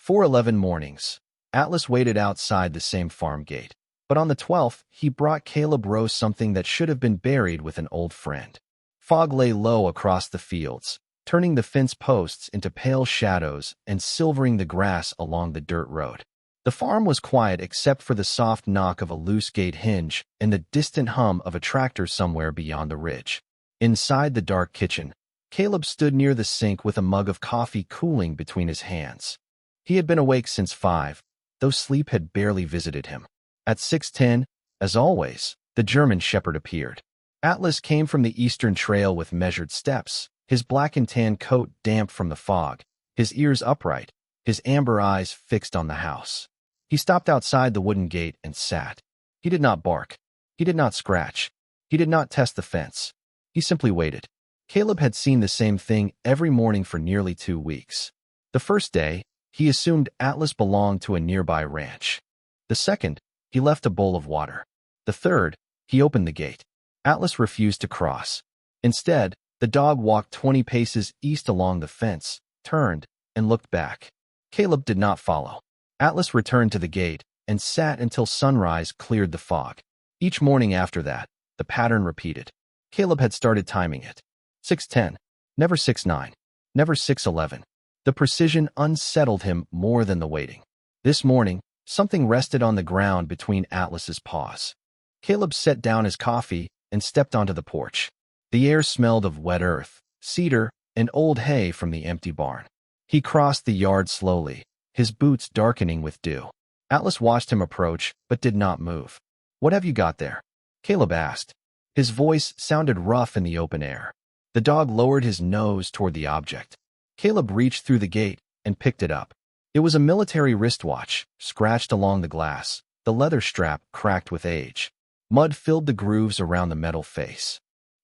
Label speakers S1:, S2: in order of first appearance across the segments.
S1: For 11 mornings, Atlas waited outside the same farm gate. But on the 12th, he brought Caleb Rose something that should have been buried with an old friend. Fog lay low across the fields, turning the fence posts into pale shadows and silvering the grass along the dirt road. The farm was quiet except for the soft knock of a loose gate hinge and the distant hum of a tractor somewhere beyond the ridge. Inside the dark kitchen, Caleb stood near the sink with a mug of coffee cooling between his hands. He had been awake since 5, though sleep had barely visited him. At 6:10, as always, the German shepherd appeared. Atlas came from the eastern trail with measured steps, his black and tan coat damp from the fog, his ears upright, his amber eyes fixed on the house. He stopped outside the wooden gate and sat. He did not bark. He did not scratch. He did not test the fence. He simply waited. Caleb had seen the same thing every morning for nearly 2 weeks. The first day, he assumed Atlas belonged to a nearby ranch. The second, he left a bowl of water. The third, he opened the gate. Atlas refused to cross. Instead, the dog walked 20 paces east along the fence, turned, and looked back. Caleb did not follow. Atlas returned to the gate and sat until sunrise cleared the fog. Each morning after that, the pattern repeated. Caleb had started timing it. 6:10, never 6:9, never 6:11. The precision unsettled him more than the waiting. This morning, something rested on the ground between Atlas's paws. Caleb set down his coffee and stepped onto the porch. The air smelled of wet earth, cedar, and old hay from the empty barn. He crossed the yard slowly, his boots darkening with dew. Atlas watched him approach, but did not move. "What have you got there?" Caleb asked. His voice sounded rough in the open air. The dog lowered his nose toward the object. Caleb reached through the gate and picked it up. It was a military wristwatch, scratched along the glass, the leather strap cracked with age. Mud filled the grooves around the metal face.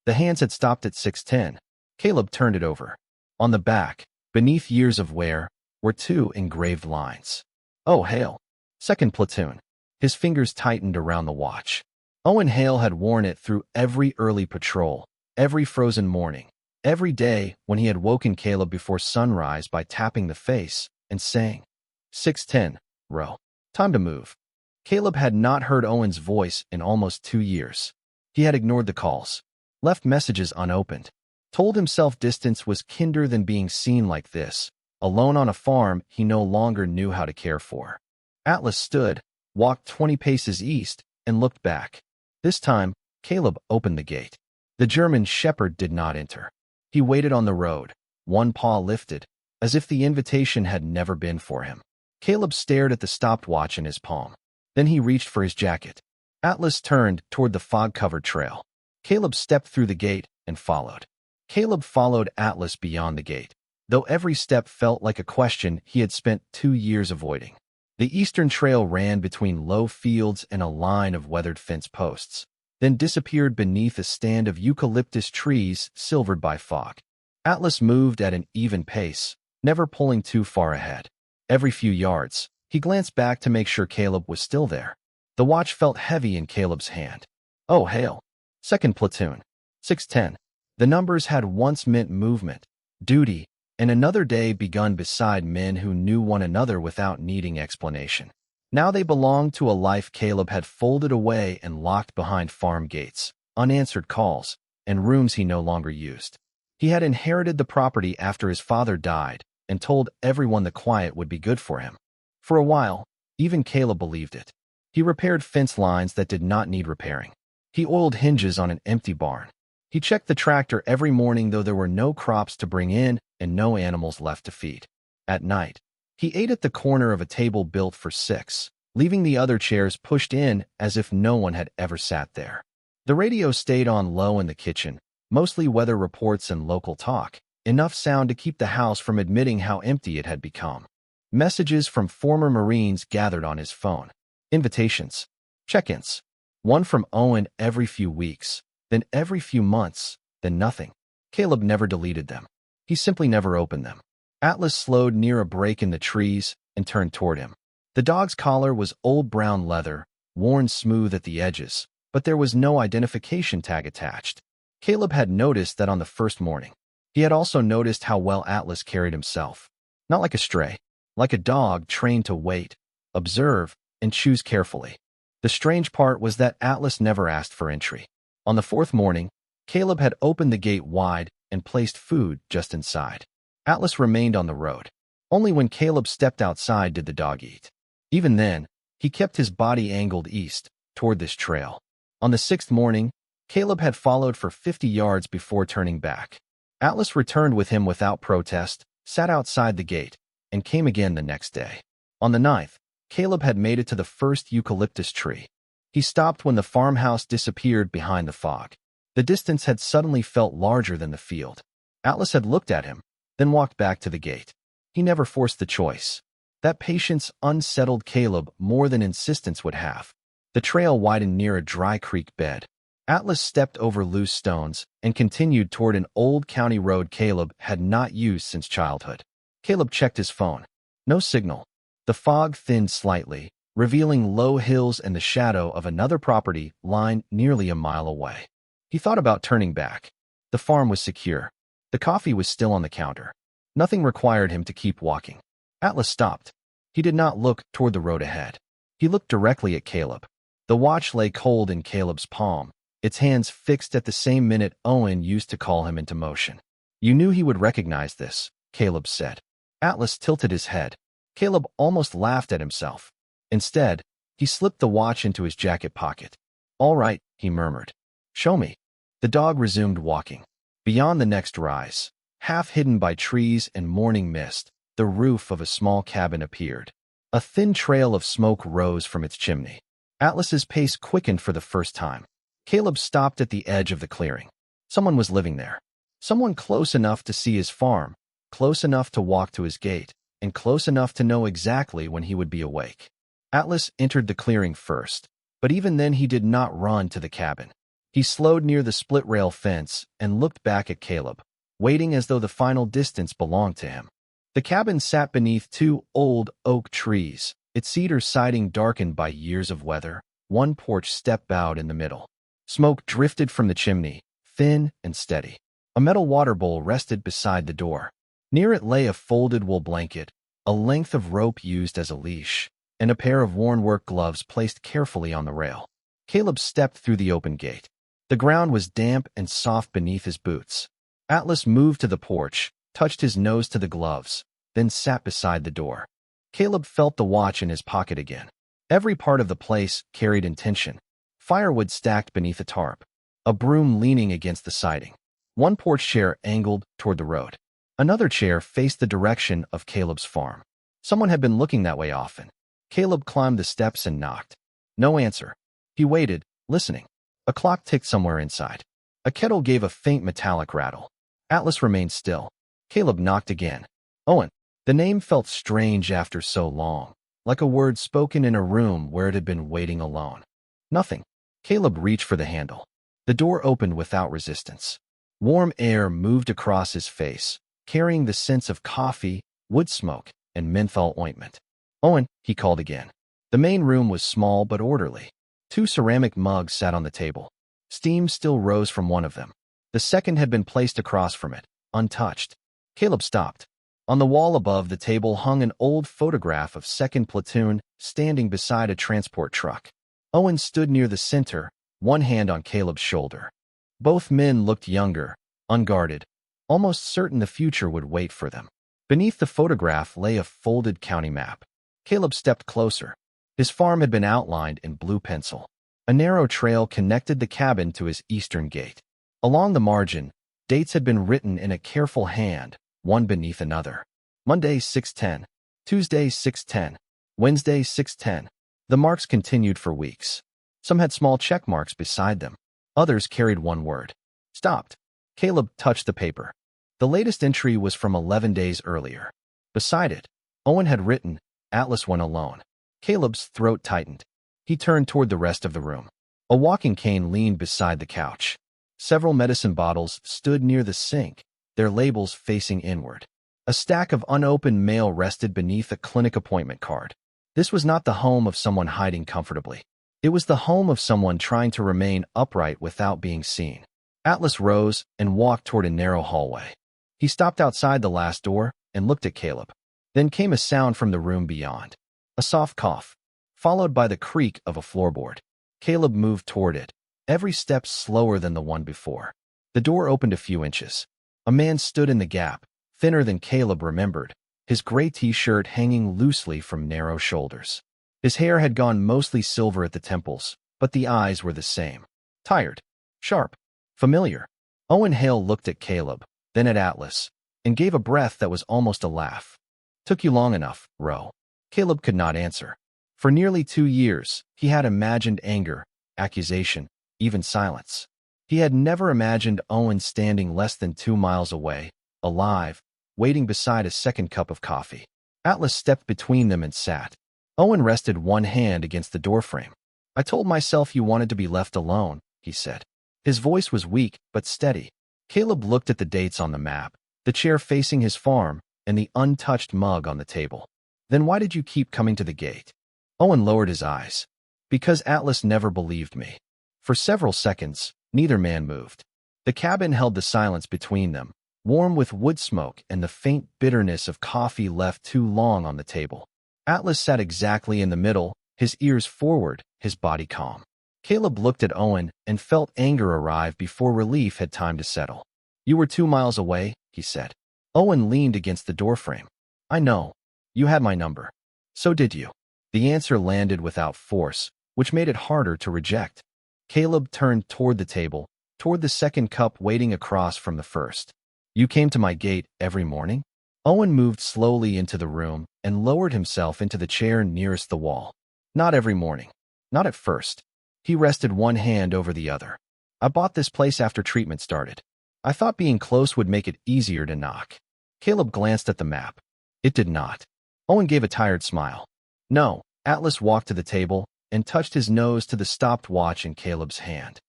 S1: The hands had stopped at 6:10. Caleb turned it over. On the back, beneath years of wear, were 2 engraved lines. "Oh, Hale. 2nd Platoon." His fingers tightened around the watch. Owen Hale had worn it through every early patrol, every frozen morning, every day when he had woken Caleb before sunrise by tapping the face and saying, 6:10, row. Time to move. Caleb had not heard Owen's voice in almost 2 years. He had ignored the calls, left messages unopened, told himself distance was kinder than being seen like this, alone on a farm he no longer knew how to care for. Atlas stood, walked 20 paces east, and looked back. This time, Caleb opened the gate. The German shepherd did not enter. He waited on the road, one paw lifted, as if the invitation had never been for him. Caleb stared at the stopwatch in his palm. Then he reached for his jacket. Atlas turned toward the fog-covered trail. Caleb stepped through the gate and followed. Caleb followed Atlas beyond the gate, though every step felt like a question he had spent 2 years avoiding. The eastern trail ran between low fields and a line of weathered fence posts, then disappeared beneath a stand of eucalyptus trees silvered by fog. Atlas moved at an even pace, never pulling too far ahead. Every few yards, he glanced back to make sure Caleb was still there. The watch felt heavy in Caleb's hand. "Oh, Hale. 2nd Platoon. 6:10. The numbers had once meant movement, duty, and another day begun beside men who knew one another without needing explanation. Now they belonged to a life Caleb had folded away and locked behind farm gates, unanswered calls, and rooms he no longer used. He had inherited the property after his father died and told everyone the quiet would be good for him. For a while, even Caleb believed it. He repaired fence lines that did not need repairing. He oiled hinges on an empty barn. He checked the tractor every morning though there were no crops to bring in and no animals left to feed. At night, he ate at the corner of a table built for 6, leaving the other chairs pushed in as if no one had ever sat there. The radio stayed on low in the kitchen, mostly weather reports and local talk, enough sound to keep the house from admitting how empty it had become. Messages from former Marines gathered on his phone. Invitations. Check-ins. One from Owen every few weeks, then every few months, then nothing. Caleb never deleted them. He simply never opened them. Atlas slowed near a break in the trees and turned toward him. The dog's collar was old brown leather, worn smooth at the edges, but there was no identification tag attached. Caleb had noticed that on the first morning. He had also noticed how well Atlas carried himself. Not like a stray. like a dog trained to wait, observe, and choose carefully. The strange part was that Atlas never asked for entry. On the fourth morning, Caleb had opened the gate wide and placed food just inside. Atlas remained on the road. Only when Caleb stepped outside did the dog eat. Even then, he kept his body angled east, toward this trail. On the sixth morning, Caleb had followed for 50 yards before turning back. Atlas returned with him without protest, sat outside the gate, and came again the next day. On the ninth, Caleb had made it to the first eucalyptus tree. He stopped when the farmhouse disappeared behind the fog. The distance had suddenly felt larger than the field. Atlas had looked at him, then walked back to the gate. He never forced the choice. That patience unsettled Caleb more than insistence would have. The trail widened near a dry creek bed. Atlas stepped over loose stones and continued toward an old county road Caleb had not used since childhood. Caleb checked his phone. No signal. The fog thinned slightly, revealing low hills and the shadow of another property lying nearly a mile away. He thought about turning back. The farm was secure. The coffee was still on the counter. Nothing required him to keep walking. Atlas stopped. He did not look toward the road ahead. He looked directly at Caleb. The watch lay cold in Caleb's palm, its hands fixed at the same minute Owen used to call him into motion. "You knew he would recognize this," Caleb said. Atlas tilted his head. Caleb almost laughed at himself. Instead, he slipped the watch into his jacket pocket. "All right," he murmured. "Show me." The dog resumed walking. Beyond the next rise, half hidden by trees and morning mist, the roof of a small cabin appeared. A thin trail of smoke rose from its chimney. Atlas's pace quickened for the first time. Caleb stopped at the edge of the clearing. Someone was living there. Someone close enough to see his farm, close enough to walk to his gate, and close enough to know exactly when he would be awake. Atlas entered the clearing first, but even then he did not run to the cabin. He slowed near the split-rail fence and looked back at Caleb, waiting as though the final distance belonged to him. The cabin sat beneath two old oak trees, its cedar siding darkened by years of weather. One porch step bowed in the middle. Smoke drifted from the chimney, thin and steady. A metal water bowl rested beside the door. Near it lay a folded wool blanket, a length of rope used as a leash, and a pair of worn work gloves placed carefully on the rail. Caleb stepped through the open gate. The ground was damp and soft beneath his boots. Atlas moved to the porch, touched his nose to the gloves, then sat beside the door. Caleb felt the watch in his pocket again. Every part of the place carried intention. Firewood stacked beneath a tarp. A broom leaning against the siding. One porch chair angled toward the road. Another chair faced the direction of Caleb's farm. Someone had been looking that way often. Caleb climbed the steps and knocked. No answer. He waited, listening. A clock ticked somewhere inside. A kettle gave a faint metallic rattle. Atlas remained still. Caleb knocked again. "Owen." The name felt strange after so long, like a word spoken in a room where it had been waiting alone. Nothing. Caleb reached for the handle. The door opened without resistance. Warm air moved across his face, carrying the scents of coffee, wood smoke, and menthol ointment. "Owen," he called again. The main room was small but orderly. Two ceramic mugs sat on the table. Steam still rose from one of them. The second had been placed across from it, untouched. Caleb stopped. On the wall above the table hung an old photograph of 2nd Platoon standing beside a transport truck. Owen stood near the center, one hand on Caleb's shoulder. Both men looked younger, unguarded, almost certain the future would wait for them. Beneath the photograph lay a folded county map. Caleb stepped closer. His farm had been outlined in blue pencil. A narrow trail connected the cabin to his eastern gate. Along the margin, dates had been written in a careful hand, one beneath another. Monday 6:10, Tuesday 6:10, Wednesday 6:10. The marks continued for weeks. Some had small check marks beside them. Others carried one word. Stopped. Caleb touched the paper. The latest entry was from 11 days earlier. Beside it, Owen had written, "Atlas went alone." Caleb's throat tightened. He turned toward the rest of the room. A walking cane leaned beside the couch. Several medicine bottles stood near the sink, their labels facing inward. A stack of unopened mail rested beneath a clinic appointment card. This was not the home of someone hiding comfortably. It was the home of someone trying to remain upright without being seen. Atlas rose and walked toward a narrow hallway. He stopped outside the last door and looked at Caleb. Then came a sound from the room beyond. A soft cough, followed by the creak of a floorboard. Caleb moved toward it, every step slower than the one before. The door opened a few inches. A man stood in the gap, thinner than Caleb remembered, his gray t-shirt hanging loosely from narrow shoulders. His hair had gone mostly silver at the temples, but the eyes were the same. Tired, sharp, familiar. Owen Hale looked at Caleb, then at Atlas, and gave a breath that was almost a laugh. Took you long enough, Ro. Caleb could not answer. For nearly 2 years, he had imagined anger, accusation, even silence. He had never imagined Owen standing less than 2 miles away, alive, waiting beside a second cup of coffee. Atlas stepped between them and sat. Owen rested one hand against the doorframe. I told myself you wanted to be left alone, he said. His voice was weak but steady. Caleb looked at the dates on the map, the chair facing his farm, and the untouched mug on the table. Then why did you keep coming to the gate? Owen lowered his eyes. Because Atlas never believed me. For several seconds, neither man moved. The cabin held the silence between them, warm with wood smoke and the faint bitterness of coffee left too long on the table. Atlas sat exactly in the middle, his ears forward, his body calm. Caleb looked at Owen and felt anger arrive before relief had time to settle. You were 2 miles away, he said. Owen leaned against the doorframe. I know. You had my number. So did you. The answer landed without force, which made it harder to reject. Caleb turned toward the table, toward the second cup waiting across from the first. You came to my gate every morning? Owen moved slowly into the room and lowered himself into the chair nearest the wall. Not every morning. Not at first. He rested one hand over the other. I bought this place after treatment started. I thought being close would make it easier to knock. Caleb glanced at the map. It did not. Owen gave a tired smile. No. Atlas walked to the table and touched his nose to the stopped watch in Caleb's hand.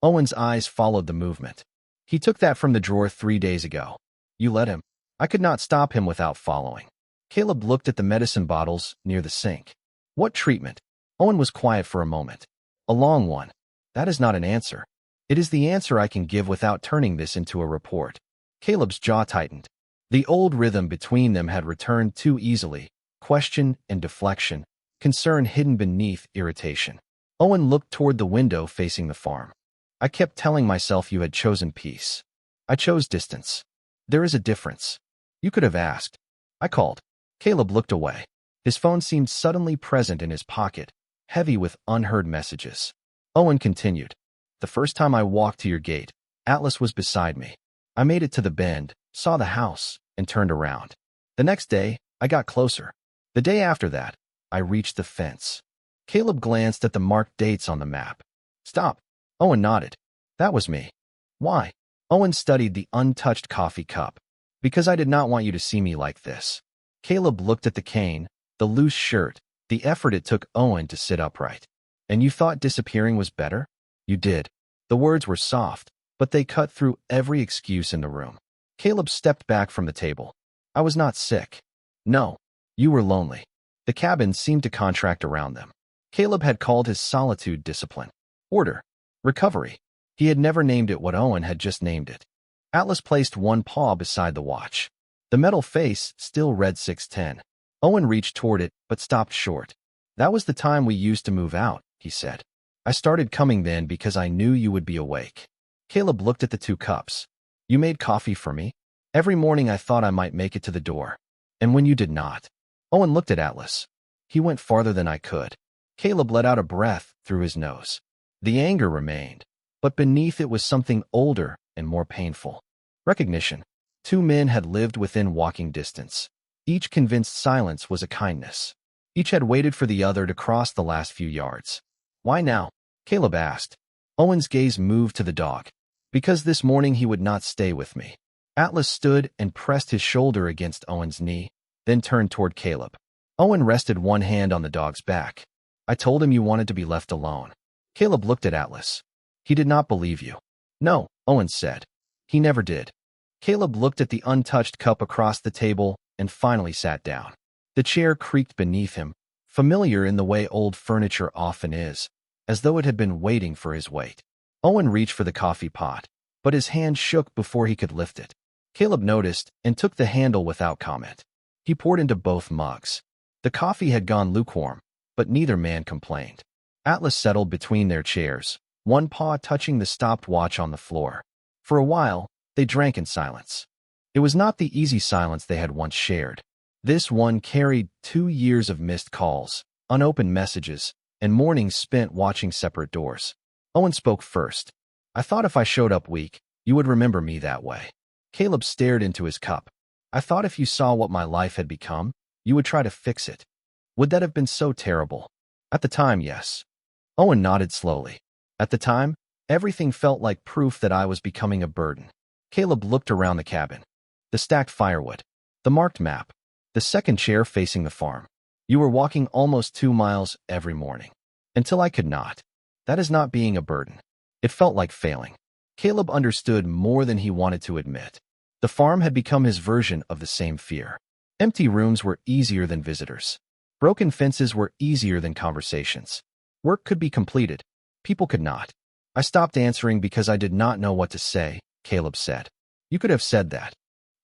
S1: Owen's eyes followed the movement. He took that from the drawer 3 days ago. You let him. I could not stop him without following. Caleb looked at the medicine bottles near the sink. What treatment? Owen was quiet for a moment. A long one. That is not an answer. It is the answer I can give without turning this into a report. Caleb's jaw tightened. The old rhythm between them had returned too easily. Question and deflection, concern hidden beneath irritation. Owen looked toward the window facing the farm. I kept telling myself you had chosen peace. I chose distance. There is a difference. You could have asked. I called. Caleb looked away. His phone seemed suddenly present in his pocket, heavy with unheard messages. Owen continued. The first time I walked to your gate, Atlas was beside me. I made it to the bend, saw the house, and turned around. The next day, I got closer. The day after that, I reached the fence. Caleb glanced at the marked dates on the map. Stop. Owen nodded. That was me. Why? Owen studied the untouched coffee cup. Because I did not want you to see me like this. Caleb looked at the cane, the loose shirt, the effort it took Owen to sit upright. And you thought disappearing was better? You did. The words were soft, but they cut through every excuse in the room. Caleb stepped back from the table. I was not sick. No. You were lonely. The cabin seemed to contract around them. Caleb had called his solitude discipline. Order. Recovery. He had never named it what Owen had just named it. Atlas placed one paw beside the watch. The metal face still read 6:10. Owen reached toward it, but stopped short. That was the time we used to move out, he said. I started coming then because I knew you would be awake. Caleb looked at the 2 cups. You made coffee for me? Every morning I thought I might make it to the door. And when you did not. Owen looked at Atlas. He went farther than I could. Caleb let out a breath through his nose. The anger remained, but beneath it was something older and more painful. Recognition. 2 men had lived within walking distance. Each convinced silence was a kindness. Each had waited for the other to cross the last few yards. Why now? Caleb asked. Owen's gaze moved to the dog. Because this morning he would not stay with me. Atlas stood and pressed his shoulder against Owen's knee, then turned toward Caleb. Owen rested one hand on the dog's back. I told him you wanted to be left alone. Caleb looked at Atlas. He did not believe you. No, Owen said. He never did. Caleb looked at the untouched cup across the table and finally sat down. The chair creaked beneath him, familiar in the way old furniture often is, as though it had been waiting for his weight. Owen reached for the coffee pot, but his hand shook before he could lift it. Caleb noticed and took the handle without comment. He poured into both mugs. The coffee had gone lukewarm, but neither man complained. Atlas settled between their chairs, one paw touching the stopped watch on the floor. For a while, they drank in silence. It was not the easy silence they had once shared. This one carried 2 years of missed calls, unopened messages, and mornings spent watching separate doors. Owen spoke first. "I thought if I showed up weak, you would remember me that way." Caleb stared into his cup. "I thought if you saw what my life had become, you would try to fix it." "Would that have been so terrible?" "At the time, yes." Owen nodded slowly. "At the time, everything felt like proof that I was becoming a burden." Caleb looked around the cabin. The stacked firewood. The marked map. The second chair facing the farm. "You were walking almost 2 miles every morning." "Until I could not." "That is not being a burden." It felt like failing. Caleb understood more than he wanted to admit. The farm had become his version of the same fear. Empty rooms were easier than visitors. Broken fences were easier than conversations. Work could be completed. People could not. "I stopped answering because I did not know what to say," Caleb said. "You could have said that."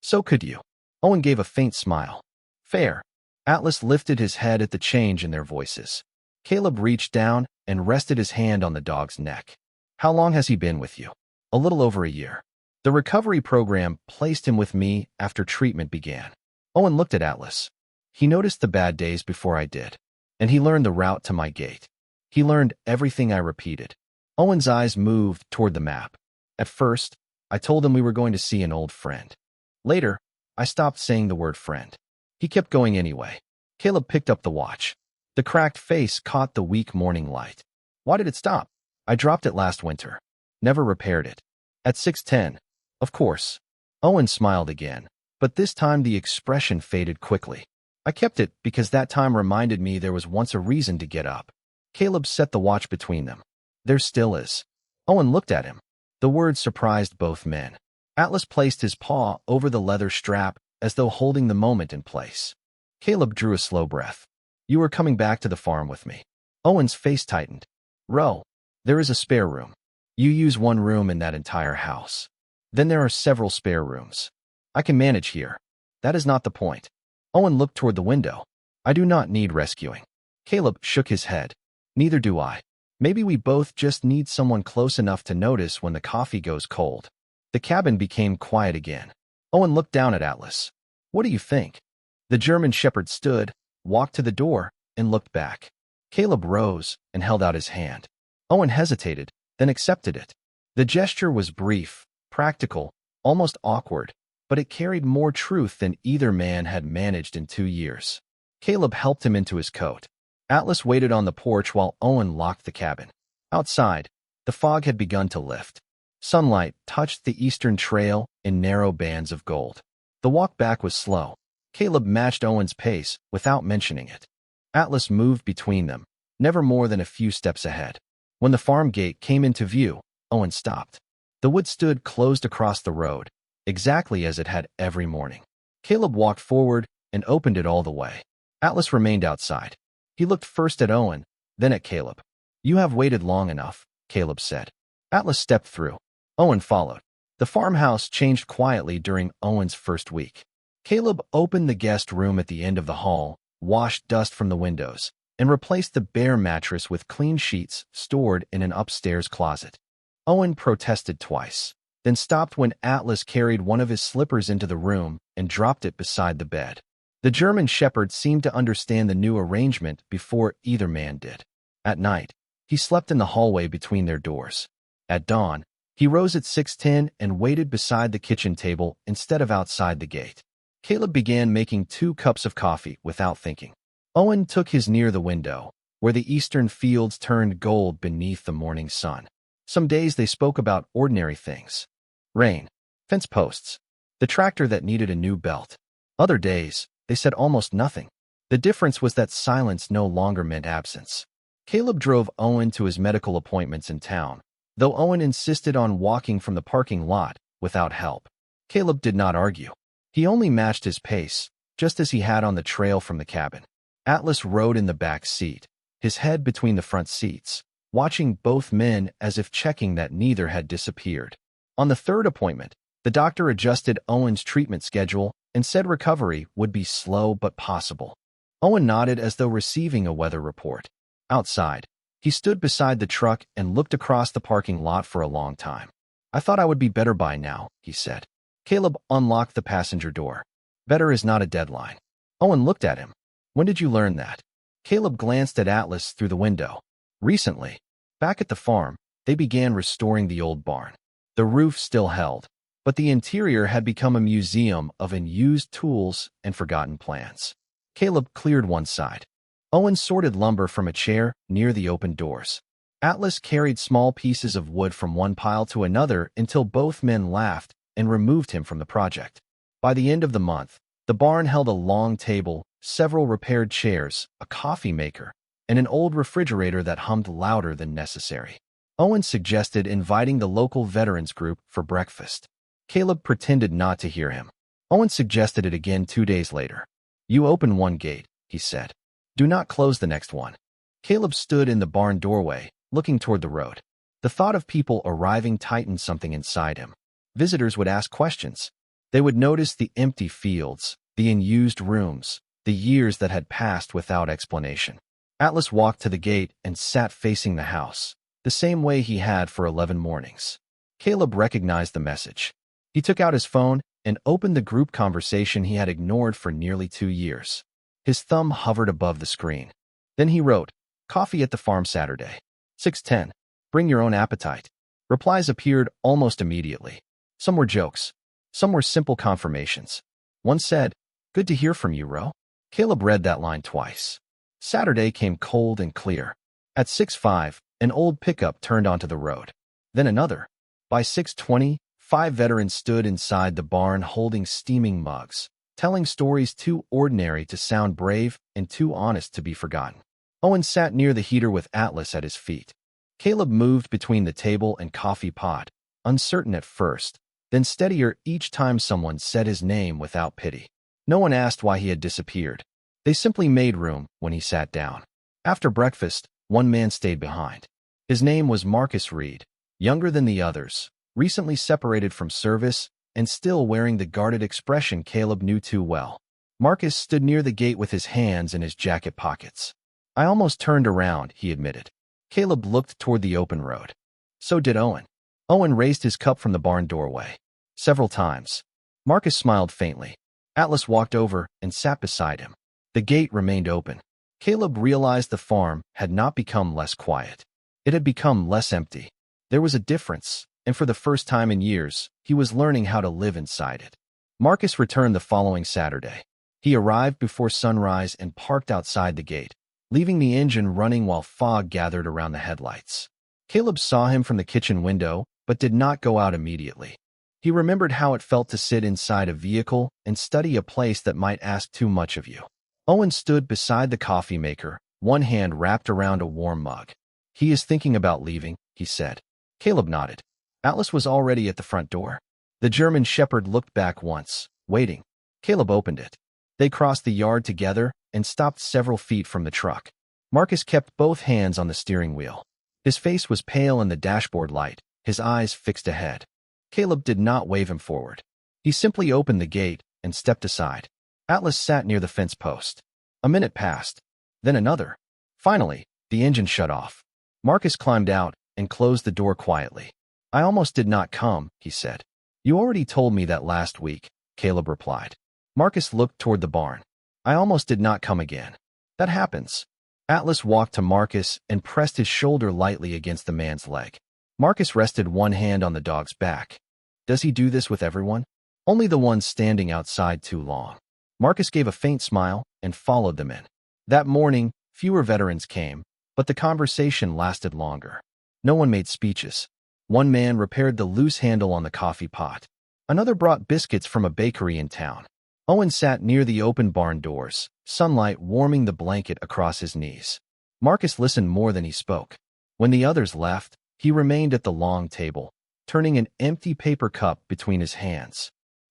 S1: "So could you." Owen gave a faint smile. "Fair." Atlas lifted his head at the change in their voices. Caleb reached down and rested his hand on the dog's neck. "How long has he been with you?" "A little over a year. The recovery program placed him with me after treatment began." Owen looked at Atlas. "He noticed the bad days before I did. And he learned the route to my gate. He learned everything I repeated." Owen's eyes moved toward the map. "At first, I told him we were going to see an old friend. Later, I stopped saying the word friend. He kept going anyway." Caleb picked up the watch. The cracked face caught the weak morning light. "Why did it stop?" "I dropped it last winter. Never repaired it." "At 6:10. Of course." Owen smiled again, but this time the expression faded quickly. "I kept it because that time reminded me there was once a reason to get up." Caleb set the watch between them. "There still is." Owen looked at him. The words surprised both men. Atlas placed his paw over the leather strap as though holding the moment in place. Caleb drew a slow breath. "You are coming back to the farm with me." Owen's face tightened. "Row. There is a spare room. You use one room in that entire house. Then there are several spare rooms. I can manage here." "That is not the point." Owen looked toward the window. "I do not need rescuing." Caleb shook his head. "Neither do I. Maybe we both just need someone close enough to notice when the coffee goes cold." The cabin became quiet again. Owen looked down at Atlas. "What do you think?" The German shepherd stood, walked to the door, and looked back. Caleb rose and held out his hand. Owen hesitated, then accepted it. The gesture was brief, practical, almost awkward, but it carried more truth than either man had managed in 2 years. Caleb helped him into his coat. Atlas waited on the porch while Owen locked the cabin. Outside, the fog had begun to lift. Sunlight touched the eastern trail in narrow bands of gold. The walk back was slow. Caleb matched Owen's pace without mentioning it. Atlas moved between them, never more than a few steps ahead. When the farm gate came into view, Owen stopped. The wood stood closed across the road, exactly as it had every morning. Caleb walked forward and opened it all the way. Atlas remained outside. He looked first at Owen, then at Caleb. "You have waited long enough," Caleb said. Atlas stepped through. Owen followed. The farmhouse changed quietly during Owen's first week. Caleb opened the guest room at the end of the hall, washed dust from the windows, and replaced the bare mattress with clean sheets stored in an upstairs closet. Owen protested twice, then stopped when Atlas carried one of his slippers into the room and dropped it beside the bed. The German shepherd seemed to understand the new arrangement before either man did. At night, he slept in the hallway between their doors. At dawn, he rose at 6:10 and waited beside the kitchen table instead of outside the gate. Caleb began making 2 cups of coffee without thinking. Owen took his near the window, where the eastern fields turned gold beneath the morning sun. Some days they spoke about ordinary things. Rain, fence posts, the tractor that needed a new belt. Other days, they said almost nothing. The difference was that silence no longer meant absence. Caleb drove Owen to his medical appointments in town, though Owen insisted on walking from the parking lot without help. Caleb did not argue. He only matched his pace, just as he had on the trail from the cabin. Atlas rode in the back seat, his head between the front seats, watching both men as if checking that neither had disappeared. On the third appointment, the doctor adjusted Owen's treatment schedule and said recovery would be slow but possible. Owen nodded as though receiving a weather report. Outside, he stood beside the truck and looked across the parking lot for a long time. I thought I would be better by now, he said. Caleb unlocked the passenger door. Better is not a deadline. Owen looked at him. When did you learn that? Caleb glanced at Atlas through the window. Recently. Back at the farm, they began restoring the old barn. The roof still held, but the interior had become a museum of unused tools and forgotten plans. Caleb cleared one side. Owen sorted lumber from a chair near the open doors. Atlas carried small pieces of wood from one pile to another until both men laughed and removed him from the project. By the end of the month, the barn held a long table, several repaired chairs, a coffee maker, and an old refrigerator that hummed louder than necessary. Owen suggested inviting the local veterans group for breakfast. Caleb pretended not to hear him. Owen suggested it again 2 days later. You open one gate, he said. Do not close the next one. Caleb stood in the barn doorway, looking toward the road. The thought of people arriving tightened something inside him. Visitors would ask questions. They would notice the empty fields, the unused rooms, the years that had passed without explanation. Atlas walked to the gate and sat facing the house, the same way he had for 11 mornings. Caleb recognized the message. He took out his phone and opened the group conversation he had ignored for nearly 2 years. His thumb hovered above the screen. Then he wrote, "Coffee at the farm Saturday. 6:10. Bring your own appetite." Replies appeared almost immediately. Some were jokes. Some were simple confirmations. One said, "Good to hear from you, Ro." Caleb read that line twice. Saturday came cold and clear. At 6:05, an old pickup turned onto the road. Then another. By 6:20, 5 veterans stood inside the barn holding steaming mugs, telling stories too ordinary to sound brave and too honest to be forgotten. Owen sat near the heater with Atlas at his feet. Caleb moved between the table and coffee pot, uncertain at first, then steadier each time someone said his name without pity. No one asked why he had disappeared. They simply made room when he sat down. After breakfast, one man stayed behind. His name was Marcus Reed, younger than the others, recently separated from service, and still wearing the guarded expression Caleb knew too well. Marcus stood near the gate with his hands in his jacket pockets. I almost turned around, he admitted. Caleb looked toward the open road. So did Owen. Owen raised his cup from the barn doorway. Several times. Marcus smiled faintly. Atlas walked over and sat beside him. The gate remained open. Caleb realized the farm had not become less quiet. It had become less empty. There was a difference, and for the first time in years, he was learning how to live inside it. Marcus returned the following Saturday. He arrived before sunrise and parked outside the gate, leaving the engine running while fog gathered around the headlights. Caleb saw him from the kitchen window, but did not go out immediately. He remembered how it felt to sit inside a vehicle and study a place that might ask too much of you. Owen stood beside the coffee maker, one hand wrapped around a warm mug. He is thinking about leaving, he said. Caleb nodded. Atlas was already at the front door. The German shepherd looked back once, waiting. Caleb opened it. They crossed the yard together and stopped several feet from the truck. Marcus kept both hands on the steering wheel. His face was pale in the dashboard light, his eyes fixed ahead. Caleb did not wave him forward. He simply opened the gate and stepped aside. Atlas sat near the fence post. A minute passed, then another. Finally, the engine shut off. Marcus climbed out and closed the door quietly. I almost did not come, he said. You already told me that last week, Caleb replied. Marcus looked toward the barn. I almost did not come again. That happens. Atlas walked to Marcus and pressed his shoulder lightly against the man's leg. Marcus rested one hand on the dog's back. Does he do this with everyone? Only the ones standing outside too long. Marcus gave a faint smile and followed them in. That morning, fewer veterans came, but the conversation lasted longer. No one made speeches. One man repaired the loose handle on the coffee pot. Another brought biscuits from a bakery in town. Owen sat near the open barn doors, sunlight warming the blanket across his knees. Marcus listened more than he spoke. When the others left, he remained at the long table, turning an empty paper cup between his hands.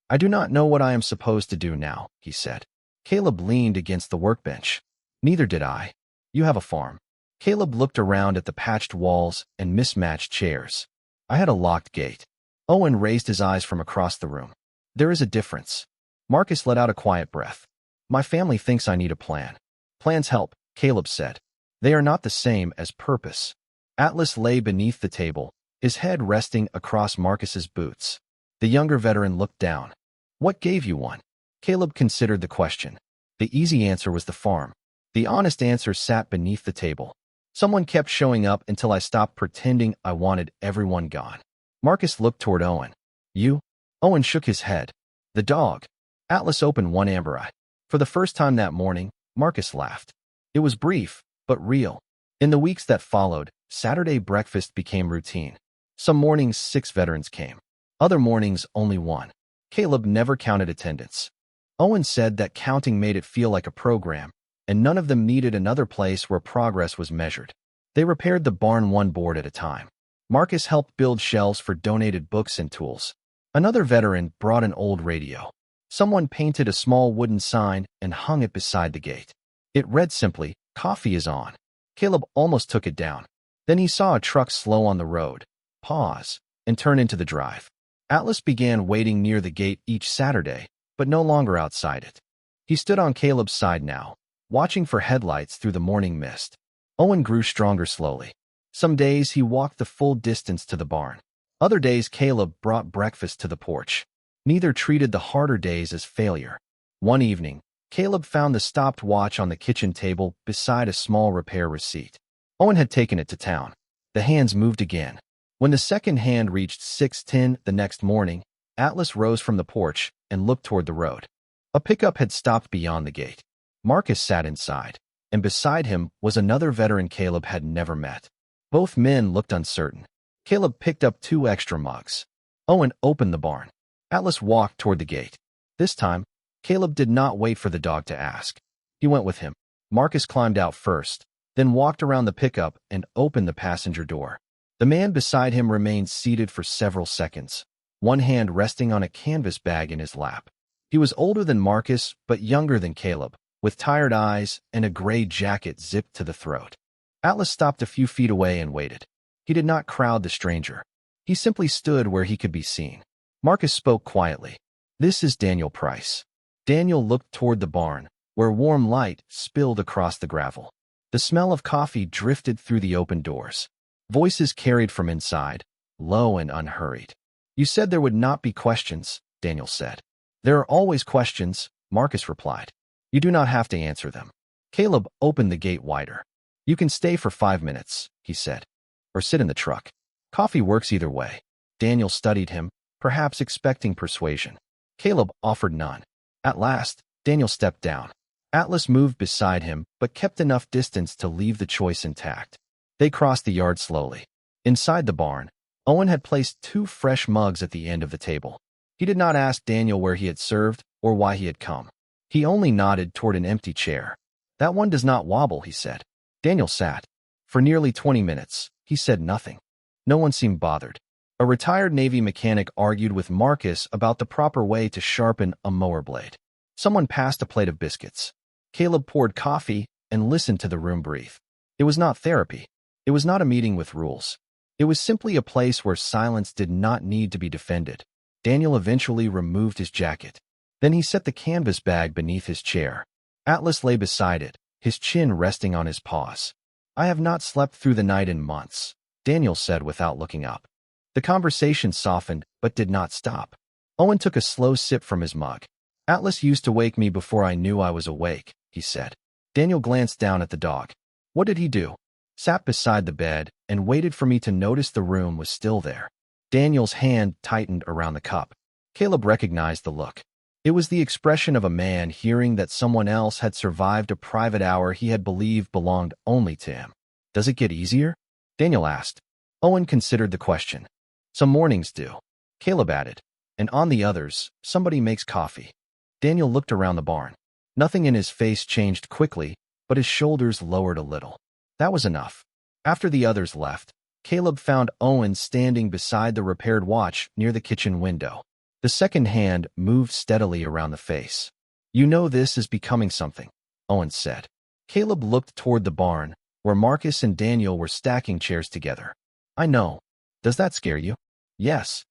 S1: I do not know what I am supposed to do now, he said. Caleb leaned against the workbench. Neither did I. You have a farm. Caleb looked around at the patched walls and mismatched chairs. I had a locked gate. Owen raised his eyes from across the room. There is a difference. Marcus let out a quiet breath. My family thinks I need a plan. Plans help, Caleb said. They are not the same as purpose. Atlas lay beneath the table, his head resting across Marcus's boots. The younger veteran looked down. What gave you one? Caleb considered the question. The easy answer was the farm. The honest answer sat beneath the table. Someone kept showing up until I stopped pretending I wanted everyone gone. Marcus looked toward Owen. You? Owen shook his head. The dog. Atlas opened one amber eye. For the first time that morning, Marcus laughed. It was brief, but real. In the weeks that followed, Saturday breakfast became routine. Some mornings 6 veterans came. Other mornings only 1. Caleb never counted attendance. Owen said that counting made it feel like a program, and none of them needed another place where progress was measured. They repaired the barn one board at a time. Marcus helped build shelves for donated books and tools. Another veteran brought an old radio. Someone painted a small wooden sign and hung it beside the gate. It read simply, "Coffee is on." Caleb almost took it down. Then he saw a truck slow on the road, pause, and turn into the drive. Atlas began waiting near the gate each Saturday, but no longer outside it. He stood on Caleb's side now, watching for headlights through the morning mist. Owen grew stronger slowly. Some days he walked the full distance to the barn. Other days Caleb brought breakfast to the porch. Neither treated the harder days as failure. One evening, Caleb found the stopped watch on the kitchen table beside a small repair receipt. Owen had taken it to town. The hands moved again. When the second hand reached 6:10 the next morning, Atlas rose from the porch and looked toward the road. A pickup had stopped beyond the gate. Marcus sat inside, and beside him was another veteran Caleb had never met. Both men looked uncertain. Caleb picked up 2 extra mugs. Owen opened the barn. Atlas walked toward the gate. This time, Caleb did not wait for the dog to ask. He went with him. Marcus climbed out first, then walked around the pickup and opened the passenger door. The man beside him remained seated for several seconds, one hand resting on a canvas bag in his lap. He was older than Marcus, but younger than Caleb, with tired eyes and a gray jacket zipped to the throat. Atlas stopped a few feet away and waited. He did not crowd the stranger. He simply stood where he could be seen. Marcus spoke quietly. This is Daniel Price. Daniel looked toward the barn, where warm light spilled across the gravel. The smell of coffee drifted through the open doors. Voices carried from inside, low and unhurried. You said there would not be questions, Daniel said. There are always questions, Marcus replied. You do not have to answer them. Caleb opened the gate wider. You can stay for 5 minutes, he said, or sit in the truck. Coffee works either way. Daniel studied him, perhaps expecting persuasion. Caleb offered none. At last, Daniel stepped down. Atlas moved beside him, but kept enough distance to leave the choice intact. They crossed the yard slowly. Inside the barn, Owen had placed 2 fresh mugs at the end of the table. He did not ask Daniel where he had served or why he had come. He only nodded toward an empty chair. That one does not wobble, he said. Daniel sat. For nearly 20 minutes, he said nothing. No one seemed bothered. A retired Navy mechanic argued with Marcus about the proper way to sharpen a mower blade. Someone passed a plate of biscuits. Caleb poured coffee and listened to the room breathe. It was not therapy. It was not a meeting with rules. It was simply a place where silence did not need to be defended. Daniel eventually removed his jacket. Then he set the canvas bag beneath his chair. Atlas lay beside it, his chin resting on his paws. I have not slept through the night in months, Daniel said without looking up. The conversation softened, but did not stop. Owen took a slow sip from his mug. Atlas used to wake me before I knew I was awake, he said. Daniel glanced down at the dog. What did he do? Sat beside the bed and waited for me to notice the room was still there. Daniel's hand tightened around the cup. Caleb recognized the look. It was the expression of a man hearing that someone else had survived a private hour he had believed belonged only to him. Does it get easier? Daniel asked. Owen considered the question. Some mornings do. Caleb added. And on the others, somebody makes coffee. Daniel looked around the barn. Nothing in his face changed quickly, but his shoulders lowered a little. That was enough. After the others left, Caleb found Owen standing beside the repaired watch near the kitchen window. The second hand moved steadily around the face. You know this is becoming something, Owen said. Caleb looked toward the barn, where Marcus and Daniel were stacking chairs together. I know. Does that scare you? Yes.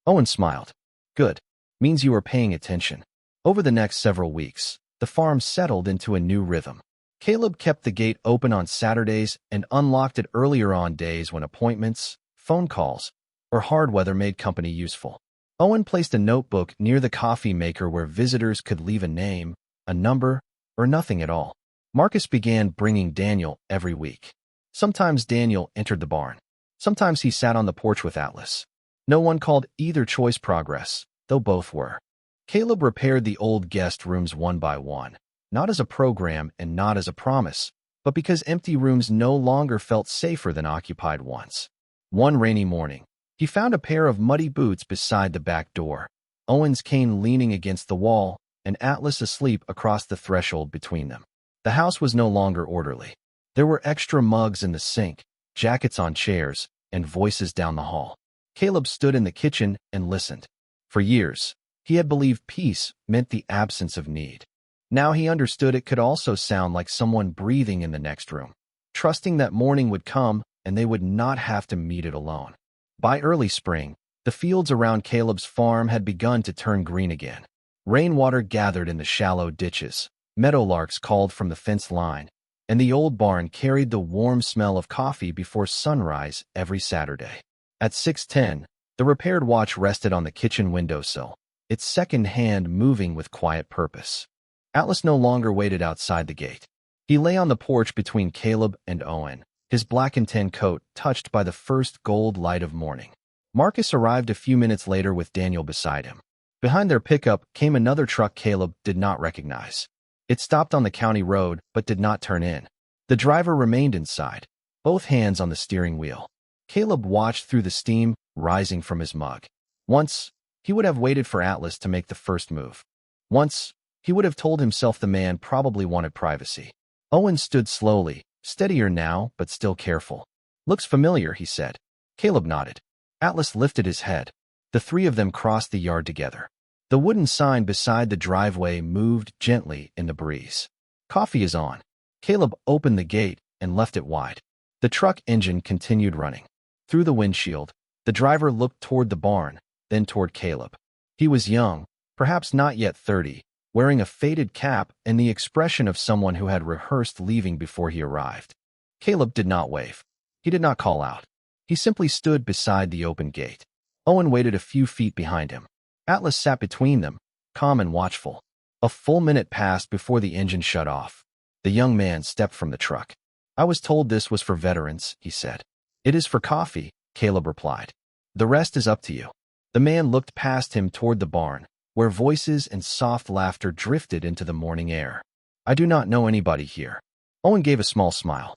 S1: Owen smiled. Good. Means you are paying attention. Over the next several weeks, the farm settled into a new rhythm. Caleb kept the gate open on Saturdays and unlocked it earlier on days when appointments, phone calls, or hard weather made company useful. Owen placed a notebook near the coffee maker where visitors could leave a name, a number, or nothing at all. Marcus began bringing Daniel every week. Sometimes Daniel entered the barn. Sometimes he sat on the porch with Atlas. No one called either choice progress, though both were. Caleb repaired the old guest rooms one by one, not as a program and not as a promise, but because empty rooms no longer felt safer than occupied ones. One rainy morning, he found a pair of muddy boots beside the back door, Owen's cane leaning against the wall, and Atlas asleep across the threshold between them. The house was no longer orderly. There were extra mugs in the sink, jackets on chairs, and voices down the hall. Caleb stood in the kitchen and listened. For years, he had believed peace meant the absence of need. Now he understood it could also sound like someone breathing in the next room, trusting that morning would come and they would not have to meet it alone. By early spring, the fields around Caleb's farm had begun to turn green again. Rainwater gathered in the shallow ditches, meadowlarks called from the fence line, and the old barn carried the warm smell of coffee before sunrise every Saturday. At 6:10, the repaired watch rested on the kitchen windowsill, its second hand moving with quiet purpose. Atlas no longer waited outside the gate. He lay on the porch between Caleb and Owen, his black and tan coat touched by the first gold light of morning. Marcus arrived a few minutes later with Daniel beside him. Behind their pickup came another truck Caleb did not recognize. It stopped on the county road but did not turn in. The driver remained inside, both hands on the steering wheel. Caleb watched through the steam rising from his mug. Once, he would have waited for Atlas to make the first move. Once, he would have told himself the man probably wanted privacy. Owen stood slowly, steadier now but still careful. "Looks familiar," he said. Caleb nodded. Atlas lifted his head. The three of them crossed the yard together. The wooden sign beside the driveway moved gently in the breeze. "Coffee is on." Caleb opened the gate and left it wide. The truck engine continued running. Through the windshield, the driver looked toward the barn, then toward Caleb. He was young, perhaps not yet 30, wearing a faded cap and the expression of someone who had rehearsed leaving before he arrived. Caleb did not wave. He did not call out. He simply stood beside the open gate. Owen waited a few feet behind him. Atlas sat between them, calm and watchful. A full minute passed before the engine shut off. The young man stepped from the truck. "I was told this was for veterans," he said. "It is for coffee," Caleb replied. "The rest is up to you." The man looked past him toward the barn, where voices and soft laughter drifted into the morning air. "I do not know anybody here." Owen gave a small smile.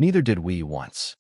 S1: "Neither did we once."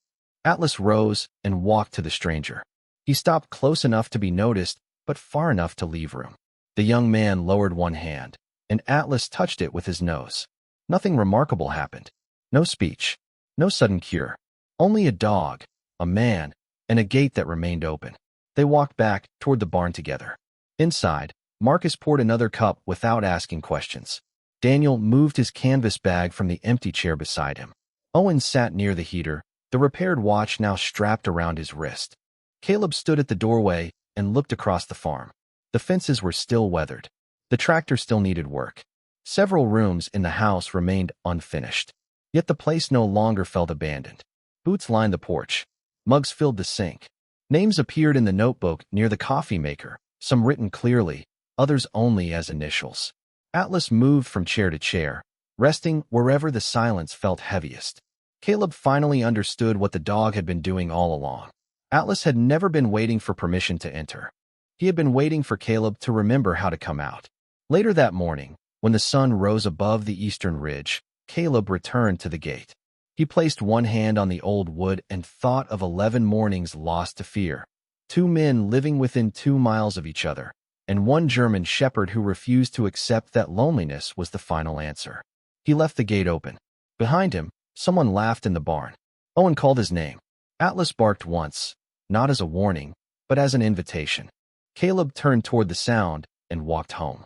S1: Atlas rose and walked to the stranger. He stopped close enough to be noticed, but far enough to leave room. The young man lowered one hand, and Atlas touched it with his nose. Nothing remarkable happened. No speech. No sudden cure. Only a dog, a man, and a gate that remained open. They walked back toward the barn together. Inside, Marcus poured another cup without asking questions. Daniel moved his canvas bag from the empty chair beside him. Owen sat near the heater, the repaired watch now strapped around his wrist. Caleb stood at the doorway and looked across the farm. The fences were still weathered. The tractor still needed work. Several rooms in the house remained unfinished. Yet the place no longer felt abandoned. Boots lined the porch. Mugs filled the sink. Names appeared in the notebook near the coffee maker, some written clearly, others only as initials. Atlas moved from chair to chair, resting wherever the silence felt heaviest. Caleb finally understood what the dog had been doing all along. Atlas had never been waiting for permission to enter. He had been waiting for Caleb to remember how to come out. Later that morning, when the sun rose above the eastern ridge, Caleb returned to the gate. He placed one hand on the old wood and thought of 11 mornings lost to fear, 2 men living within 2 miles of each other, and 1 German shepherd who refused to accept that loneliness was the final answer. He left the gate open. Behind him, someone laughed in the barn. Owen called his name. Atlas barked once, not as a warning, but as an invitation. Caleb turned toward the sound and walked home.